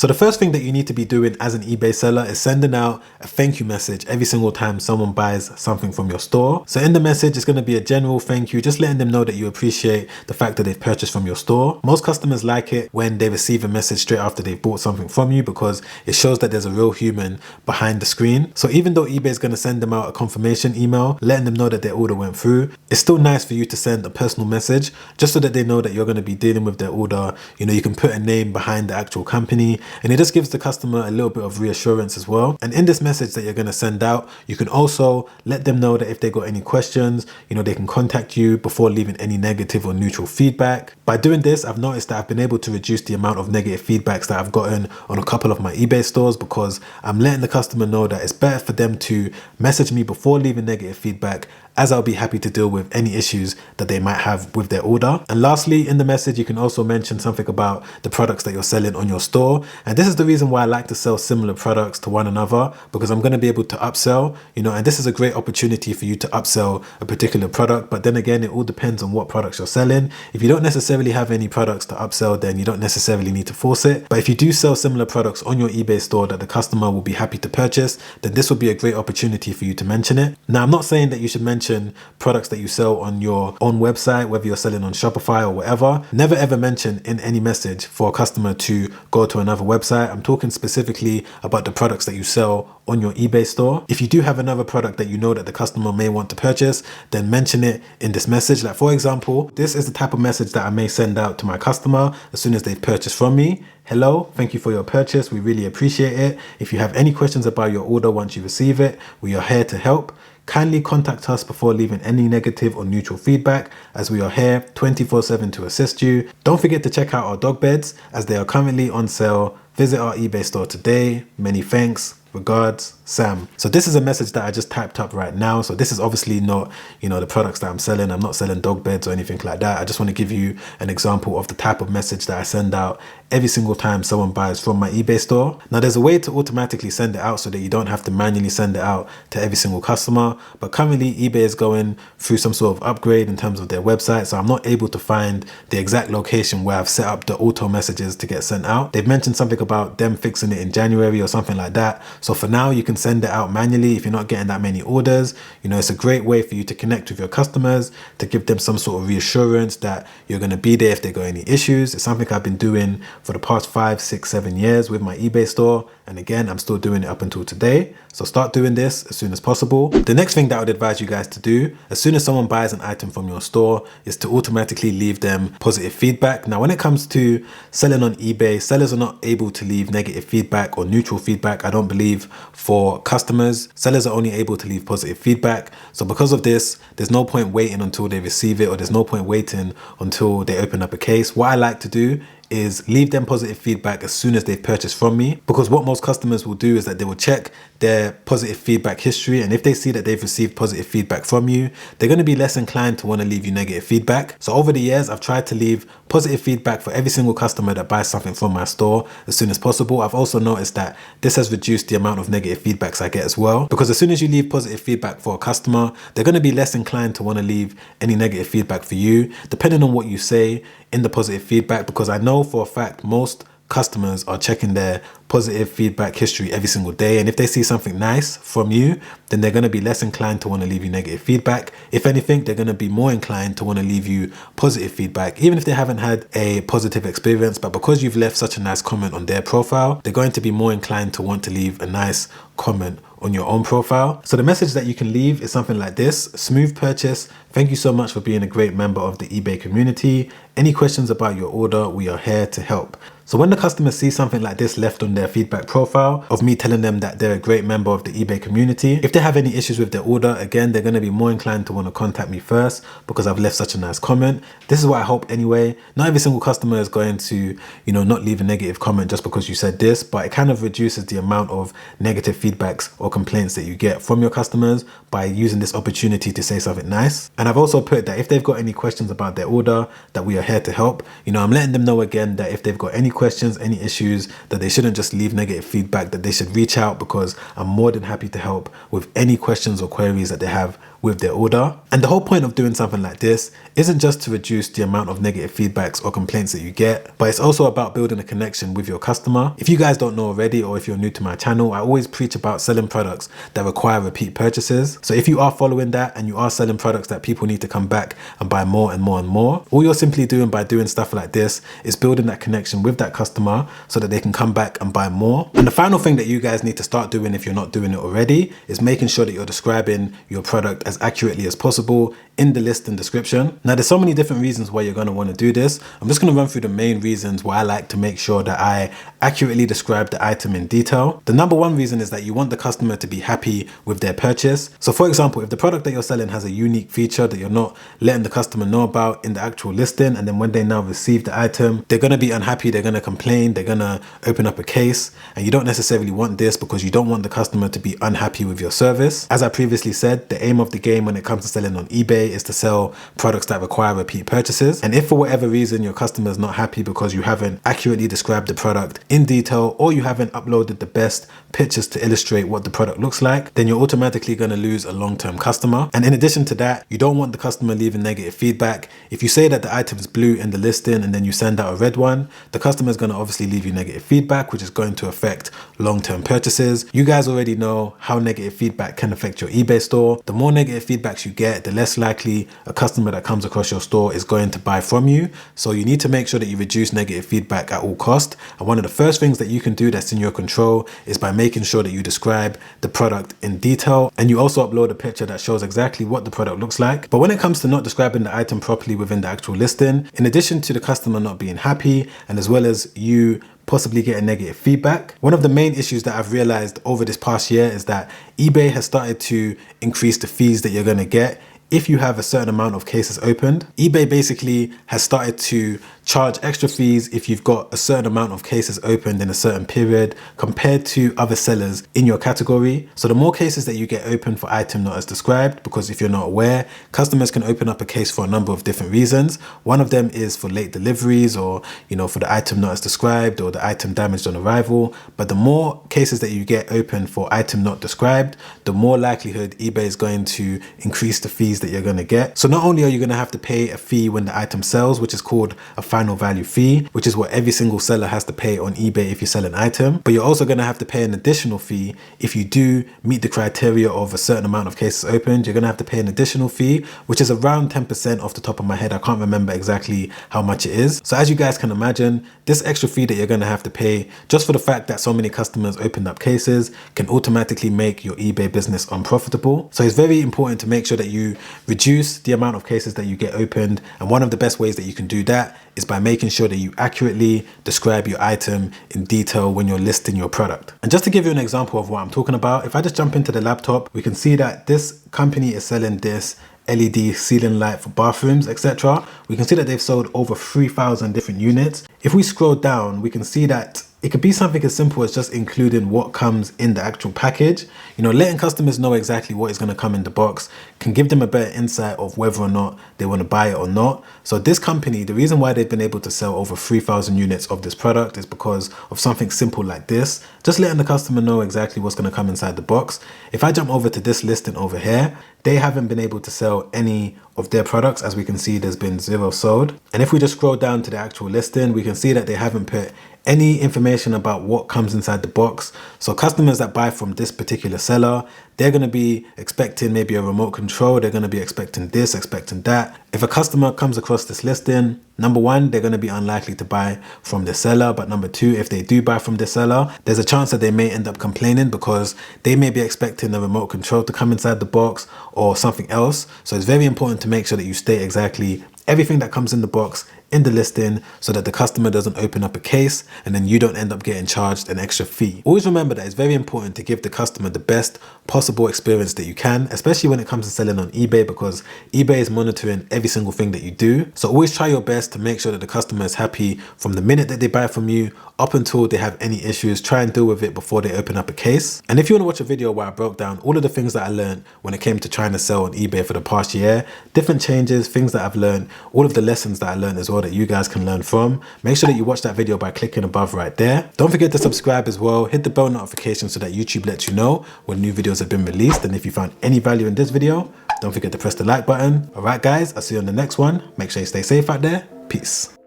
So the first thing that you need to be doing as an eBay seller is sending out a thank you message every single time someone buys something from your store. So in the message, it's going to be a general thank you, just letting them know that you appreciate the fact that they've purchased from your store. Most customers like it when they receive a message straight after they've bought something from you, because it shows that there's a real human behind the screen. So even though eBay is going to send them out a confirmation email, letting them know that their order went through, it's still nice for you to send a personal message just so that they know that you're going to be dealing with their order. You can put a name behind the actual company, and it just gives the customer a little bit of reassurance as well. And in this message that you're going to send out, you can also let them know that if they got any questions, they can contact you before leaving any negative or neutral feedback. By doing this, I've noticed that I've been able to reduce the amount of negative feedbacks that I've gotten on a couple of my eBay stores, because I'm letting the customer know that it's better for them to message me before leaving negative feedback, as I'll be happy to deal with any issues that they might have with their order. And lastly, in the message, you can also mention something about the products that you're selling on your store. And this is the reason why I like to sell similar products to one another, because I'm going to be able to upsell, and this is a great opportunity for you to upsell a particular product. But then again, it all depends on what products you're selling. If you don't necessarily have any products to upsell, then you don't necessarily need to force it. But if you do sell similar products on your eBay store that the customer will be happy to purchase, then this will be a great opportunity for you to mention it. Now, I'm not saying that you should mention products that you sell on your own website, whether you're selling on Shopify or whatever. Never ever mention in any message for a customer to go to another website. I'm talking specifically about the products that you sell on your eBay store. If you do have another product that you know that the customer may want to purchase, then mention it in this message. Like, for example, this is the type of message that I may send out to my customer as soon as they've purchased from me. Hello, thank you for your purchase. We really appreciate it. If you have any questions about your order once you receive it, we are here to help. Kindly contact us before leaving any negative or neutral feedback, as we are here 24/7 to assist you. Don't forget to check out our dog beds, as they are currently on sale. Visit our eBay store today. Many thanks. Regards, Sam. So this is a message that I just typed up right now. So this is obviously not, the products that I'm selling. I'm not selling dog beds or anything like that. I just want to give you an example of the type of message that I send out every single time someone buys from my eBay store. Now, there's a way to automatically send it out so that you don't have to manually send it out to every single customer. But currently, eBay is going through some sort of upgrade in terms of their website. So I'm not able to find the exact location where I've set up the auto messages to get sent out. They've mentioned something about them fixing it in January or something like that. So for now, you can send it out manually if you're not getting that many orders. It's a great way for you to connect with your customers, to give them some sort of reassurance that you're going to be there if they got any issues. It's something I've been doing for the past 5, 6, 7 years with my eBay store. And again, I'm still doing it up until today. So start doing this as soon as possible. The next thing that I would advise you guys to do, as soon as someone buys an item from your store, is to automatically leave them positive feedback. Now, when it comes to selling on eBay, sellers are not able to leave negative feedback or neutral feedback, I don't believe, for customers. Sellers are only able to leave positive feedback. So because of this, there's no point waiting until they receive it, or there's no point waiting until they open up a case. What I like to do is leave them positive feedback as soon as they've purchased from me, because what most customers will do is that they will check their positive feedback history, and if they see that they've received positive feedback from you, they're going to be less inclined to want to leave you negative feedback. So over the years, I've tried to leave positive feedback for every single customer that buys something from my store as soon as possible. I've also noticed that this has reduced the amount of negative feedbacks I get as well, because as soon as you leave positive feedback for a customer, they're going to be less inclined to want to leave any negative feedback for you, depending on what you say in the positive feedback, because I know for a fact most customers are checking their positive feedback history every single day, and if they see something nice from you, then they're going to be less inclined to want to leave you negative feedback. If anything, they're going to be more inclined to want to leave you positive feedback, even if they haven't had a positive experience. But because you've left such a nice comment on their profile, they're going to be more inclined to want to leave a nice comment on your own profile. So the message that you can leave is something like this: smooth purchase. Thank you so much for being a great member of the eBay community. Any questions about your order, we are here to help. So when the customer sees something like this left on their feedback profile of me telling them that they're a great member of the eBay community, if they have any issues with their order, again, they're going to be more inclined to want to contact me first because I've left such a nice comment. This is what I hope anyway. Not every single customer is going to, not leave a negative comment just because you said this, but it kind of reduces the amount of negative feedbacks or complaints that you get from your customers by using this opportunity to say something nice. And I've also put that if they've got any questions about their order, that we are here to help. I'm letting them know again that if they've got any questions, any issues, that they shouldn't just leave negative feedback, that they should reach out, because I'm more than happy to help with any questions or queries that they have with their order. And the whole point of doing something like this isn't just to reduce the amount of negative feedbacks or complaints that you get, but it's also about building a connection with your customer. If you guys don't know already, or if you're new to my channel, I always preach about selling products that require repeat purchases. So if you are following that and you are selling products that people need to come back and buy more and more and more, all you're simply doing by doing stuff like this is building that connection with that customer so that they can come back and buy more. And the final thing that you guys need to start doing, if you're not doing it already, is making sure that you're describing your product as accurately as possible in the listing description. Now, there's so many different reasons why you're going to want to do this. I'm just going to run through the main reasons why I like to make sure that I accurately describe the item in detail. The number one reason is that you want the customer to be happy with their purchase. So for example, if the product that you're selling has a unique feature that you're not letting the customer know about in the actual listing, and then when they now receive the item, they're going to be unhappy, they're going to complain, they're going to open up a case, and you don't necessarily want this because you don't want the customer to be unhappy with your service. As I previously said, the aim of the game when it comes to selling on eBay is to sell products that require repeat purchases. And if for whatever reason your customer is not happy because you haven't accurately described the product in detail, or you haven't uploaded the best pictures to illustrate what the product looks like, then you're automatically going to lose a long-term customer. And in addition to that, you don't want the customer leaving negative feedback. If you say that the item is blue in the listing and then you send out a red one, the customer is going to obviously leave you negative feedback, which is going to affect long-term purchases. You guys already know how negative feedback can affect your eBay store. The more negative feedbacks you get, the less likely a customer that comes across your store is going to buy from you. So you need to make sure that you reduce negative feedback at all costs. And one of the first things that you can do that's in your control is by making sure that you describe the product in detail, and you also upload a picture that shows exactly what the product looks like. But when it comes to not describing the item properly within the actual listing, in addition to the customer not being happy and as well as you possibly getting negative feedback, one of the main issues that I've realized over this past year is that eBay has started to increase the fees that you're going to get if you have a certain amount of cases opened. eBay basically has started to charge extra fees if you've got a certain amount of cases opened in a certain period compared to other sellers in your category. So the more cases that you get open for item not as described, because if you're not aware, customers can open up a case for a number of different reasons. One of them is for late deliveries, or for the item not as described, or the item damaged on arrival. But the more cases that you get open for item not described, the more likelihood eBay is going to increase the fees that you're going to get. So not only are you going to have to pay a fee when the item sells, which is called a final value fee, which is what every single seller has to pay on eBay if you sell an item, but you're also going to have to pay an additional fee if you do meet the criteria of a certain amount of cases opened. You're going to have to pay an additional fee, which is around 10% off the top of my head. I can't remember exactly how much it is. So as you guys can imagine, this extra fee that you're going to have to pay just for the fact that so many customers opened up cases can automatically make your eBay business unprofitable. So it's very important to make sure that you reduce the amount of cases that you get opened. And one of the best ways that you can do that is by making sure that you accurately describe your item in detail when you're listing your product. And just to give you an example of what I'm talking about, if I just jump into the laptop, we can see that this company is selling this LED ceiling light for bathrooms, etc. We can see that they've sold over 3,000 different units. If we scroll down, we can see that it could be something as simple as just including what comes in the actual package. Letting customers know exactly what is going to come in the box can give them a better insight of whether or not they want to buy it or not. So this company, the reason why they've been able to sell over 3,000 units of this product is because of something simple like this. Just letting the customer know exactly what's going to come inside the box. If I jump over to this listing over here, they haven't been able to sell any of their products. As we can see, there's been 0 sold. And if we just scroll down to the actual listing, we can see that they haven't put any information about what comes inside the box. So customers that buy from this particular seller, they're going to be expecting maybe a remote control. They're going to be expecting this, expecting that. If a customer comes across this listing, number one, they're going to be unlikely to buy from the seller. But number two, if they do buy from the seller, there's a chance that they may end up complaining because they may be expecting a remote control to come inside the box or something else. So it's very important to make sure that you state exactly everything that comes in the box in the listing so that the customer doesn't open up a case and then you don't end up getting charged an extra fee. Always remember that it's very important to give the customer the best possible experience that you can, especially when it comes to selling on eBay, because eBay is monitoring every single thing that you do. So always try your best to make sure that the customer is happy from the minute that they buy from you up until they have any issues. Try and deal with it before they open up a case. And if you want to watch a video where I broke down all of the things that I learned when it came to trying to sell on eBay for the past year, different changes, things that I've learned, all of the lessons that I learned as well, well that you guys can learn from. Make sure that you watch that video by clicking above right there. Don't forget to subscribe as well. Hit the bell notification so that YouTube lets you know when new videos have been released. And if you found any value in this video, don't forget to press the like button. Alright guys, I'll see you on the next one. Make sure you stay safe out there. Peace.